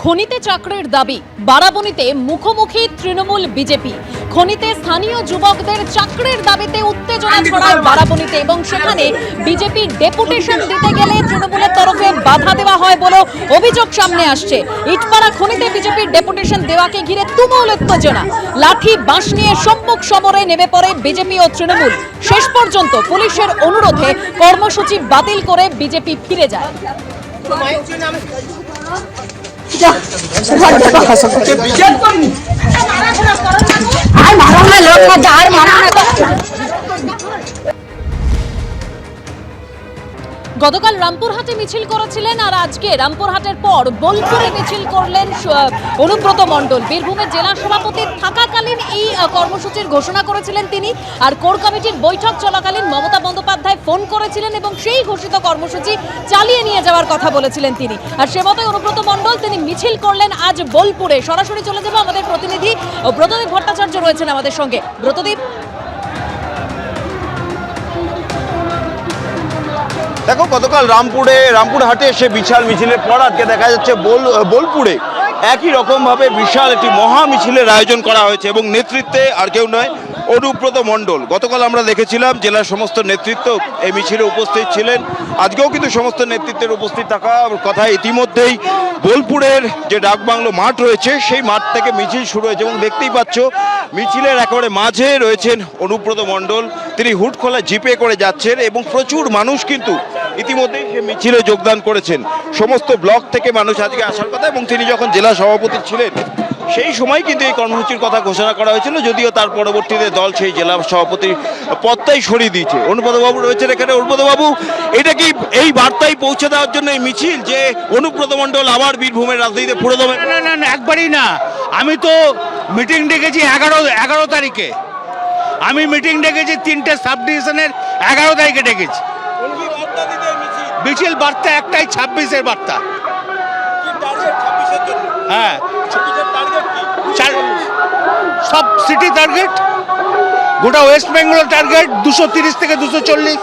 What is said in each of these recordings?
খনিতে চাকরির দাবি বারাবণীতে মুখোমুখি তৃণমূল বিজেপি। খনিতে স্থানীয় যুবকদের চাকরির দাবিতে উত্তেজনা ছড়ায় বারাবণীতে এবং সেখানে বিজেপি ডেপুটেশন দিতে গেলে তৃণমূলের তরফে বাধা দেওয়া হয় বলে অভিযোগ সামনে আসছে। ইটপাড়া খনিতে বিজেপির ডেপুটেশন দেওয়াকে ঘিরে তুমুল উত্তেজনা, লাঠি বাঁশ নিয়ে সম্মুখ সমরে নেমে পড়ে বিজেপি ও তৃণমূল। শেষ পর্যন্ত পুলিশের অনুরোধে কর্মসূচি বাতিল করে বিজেপি ফিরে যায়। গতকাল রামপুরহাটে মিছিল করেছিলেন আর আজকে রামপুরহাটের পর বোলপুরে মিছিল করলেন অনুব্রত মণ্ডল। বীরভূমের জেলা সভাপতি থাকাকালীন এই কর্মসূচির ঘোষণা করেছিলেন তিনি, আর কোর কমিটির বৈঠক চলাকালীন মমতা বন্দ্যোপাধ্যায় ফোন করেছিলেন এবং সেই ঘোষিত কর্মসূচি চালিয়ে নিয়ে যাওয়ার কথা বলেছিলেন তিনি। আর সে মতোই অনুব্রত মণ্ডল তিনি মিছিল করলেন আজ বোলপুরে। সরাসরি চলে যাবো, আমাদের প্রতিনিধি ব্রতদীপ ভট্টাচার্য রয়েছেন আমাদের সঙ্গে। ব্রতদীপ, দেখো, গতকাল রামপুরহাটে এসে বিশাল মিছিলের পর আজকে দেখা যাচ্ছে বোলপুরে একই রকমভাবে বিশাল একটি মহা মিছিলের আয়োজন করা হয়েছে এবং নেতৃত্বে আর কেউ নয়, অনুব্রত মণ্ডল। গতকাল আমরা দেখেছিলাম জেলার সমস্ত নেতৃত্ব এই মিছিলে উপস্থিত ছিলেন, আজকেও কিন্তু সমস্ত নেতৃত্বের উপস্থিত থাকার কথা। ইতিমধ্যেই বোলপুরের যে ডাকবাংলো মাঠ রয়েছে সেই মাঠ থেকে মিছিল শুরু হয়েছে এবং দেখতেই পাচ্ছ মিছিলের একেবারে মাঝে রয়েছেন অনুব্রত মণ্ডল। তিনি হুডখোলা জিপে করে যাচ্ছেন এবং প্রচুর মানুষ কিন্তু ইতিমধ্যেই সে মিছিলে যোগদান করেছেন। সমস্ত ব্লক থেকে মানুষ আজকে আসার কথা এবং তিনি যখন জেলা সভাপতি ছিলেন সেই সময় কিন্তু এই কর্মসূচির কথা ঘোষণা করা হয়েছিল, যদিও তার পরবর্তীতে দল সেই জেলা সভাপতির পদটাই সরিয়ে দিয়েছে। অনুব্রতবাবু রয়েছেন এখানে। অনুব্রতবাবু, এটা কি এই বার্তাই পৌঁছে দেওয়ার জন্য এই মিছিল যে অনুব্রত মণ্ডল আবার বীরভূমের রাজনীতিতে পুরোদমে? না, একবারই না। আমি তো মিটিং ডেকেছি 11 তারিখে। আমি মিটিং ডেকেছি 3টে সাব ডিভিশনের 11 তারিখে ডেকেছি। মিছিল বার্তা একটাই, 26-এর বার্তা। হ্যাঁ, সব সিটি টার্গেট, গোটা ওয়েস্ট বেঙ্গলের টার্গেট 230 থেকে 240।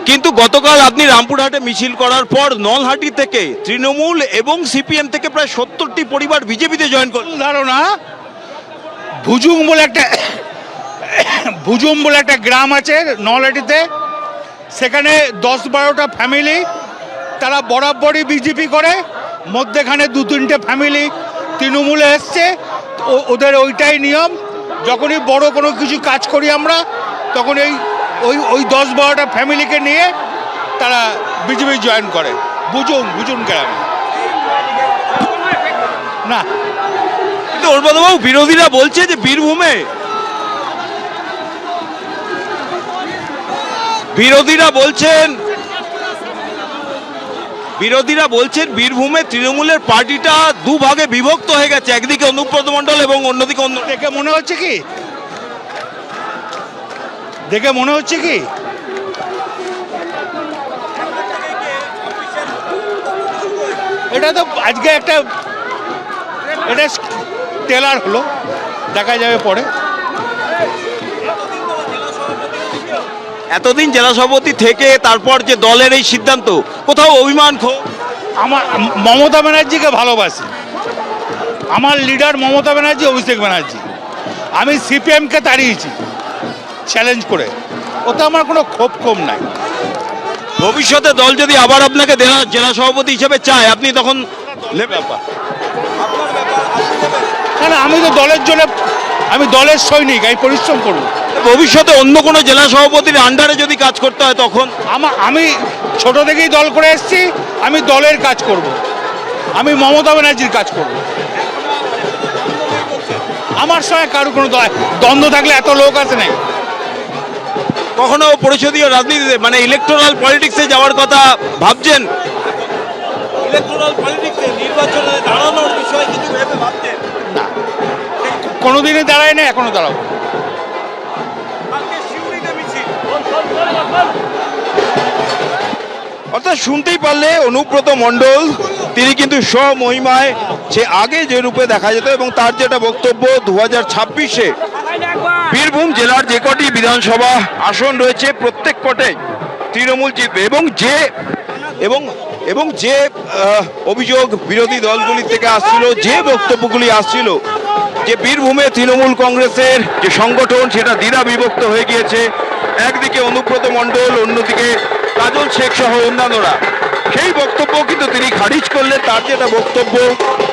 কিন্তু গতকাল আপনি রামপুরহাটে মিছিল করার পর নলহাটি থেকে তৃণমূল এবং সিপিএম থেকে প্রায় 70টি পরিবার বিজেপিতে জয়েন করলেন। ধারণা ভুজুং বলে একটা গ্রাম আছে নলহাটিতে, সেখানে 10-12টা ফ্যামিলি তারা বরাবরই বিজেপি করে, মধ্যেখানে 2-3টে ফ্যামিলি তৃণমূলে এসছে। ওদের ওইটাই নিয়ম, যখনই বড় কোনো কিছু কাজ করি আমরা তখন ওই 10-12টা ফ্যামিলিকে নিয়ে তারা বিজেপি জয়েন করে বুজুং গ্রামে। না, কিন্তু অনুব্রতবাবু, বিরোধীরা বলছে যে বীরভূমে বিরোধীরা বলছেন বীরভূমে তৃণমূলের পার্টিটা দুভাগে বিভক্ত হয়ে গেছে, একদিকে অনুব্রত মণ্ডল এবং অন্যদিকে অন্য। দেখে মনে হচ্ছে কি এটা তো আজকে এটা টেলার হলো, দেখা যাবে পরে। এতদিন জেলা সভাপতি থেকে তারপর যে দলের এই সিদ্ধান্ত, কোথাও অভিমান আমার মমতা ব্যানার্জিকে ভালোবাসি, আমার লিডার মমতা ব্যানার্জি, অভিষেক ব্যানার্জি। আমি সিপিএমকে তাড়িয়েছি চ্যালেঞ্জ করে, ওতে আমার কোনো ক্ষোভ নাই। ভবিষ্যতে দল যদি আবার আপনাকে জেলা সভাপতি হিসেবে চায়, আপনি তখন ব্যাপার না, আমি তো দলের জন্য, আমি দলের সৈনিক, আমি পরিশ্রম করব। ভবিষ্যতে অন্য কোনো জেলা সভাপতির আন্ডারে যদি কাজ করতে হয় তখন? আমি ছোট থেকেই দল করে এসেছি, আমি দলের কাজ করব, আমি মমতা ব্যানার্জির কাজ করব। আমার সঙ্গে কারো কোনো দ্বন্দ্ব থাকলে এত লোক আছে নাই। কখনো পরিষদীয় রাজনীতিতে মানে ইলেকটোরাল পলিটিক্সে যাওয়ার কথা ভাবছেন? ইলেকটোরাল পলিটিক্সে নির্বাচনে দাঁড়ানোর বিষয়ে কিছু ভেবে ভাবছেন? না, কোনোদিনই দাঁড়ায় না, এখনো দাঁড়াবো। অর্থাৎ শুনতেই পারলে অনুব্রত মণ্ডল তিনি কিন্তু স্বমহিমায় সে আগে যে রূপে দেখা যেত এবং তার যেটা বক্তব্য 2026-এ বীরভূম জেলার যে কটি বিধানসভা আসন রয়েছে প্রত্যেক কটাই তৃণমূল জিতবে এবং এবং যে অভিযোগ বিরোধী দলগুলি থেকে আসছিল, যে বক্তব্যগুলি আসছিল যে বীরভূমে তৃণমূল কংগ্রেসের যে সংগঠন সেটা দ্বিধা বিভক্ত হয়ে গিয়েছে, একদিকে অনুব্রত মণ্ডল, অন্যদিকে কাজল শেখ সহ অন্যান্যরা, সেই বক্তব্য কিন্তু তিনি খারিজ করলেন। তার যেটা বক্তব্য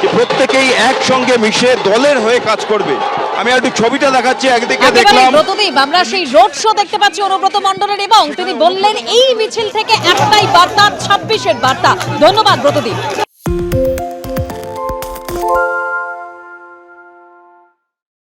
যে প্রত্যেকেই একসঙ্গে মিশে দলের হয়ে কাজ করবে। আমি একটু ছবিটা দেখাচ্ছি। একদিকে দেখলাম ব্রতদীপ, আমরা সেই রোড শো দেখতে পাচ্ছি অনুব্রত মণ্ডলের, এবং তিনি বললেন এই মিছিল থেকে একটাই বার্তা, 26-এর বার্তা। ধন্যবাদ ব্রতদীপ।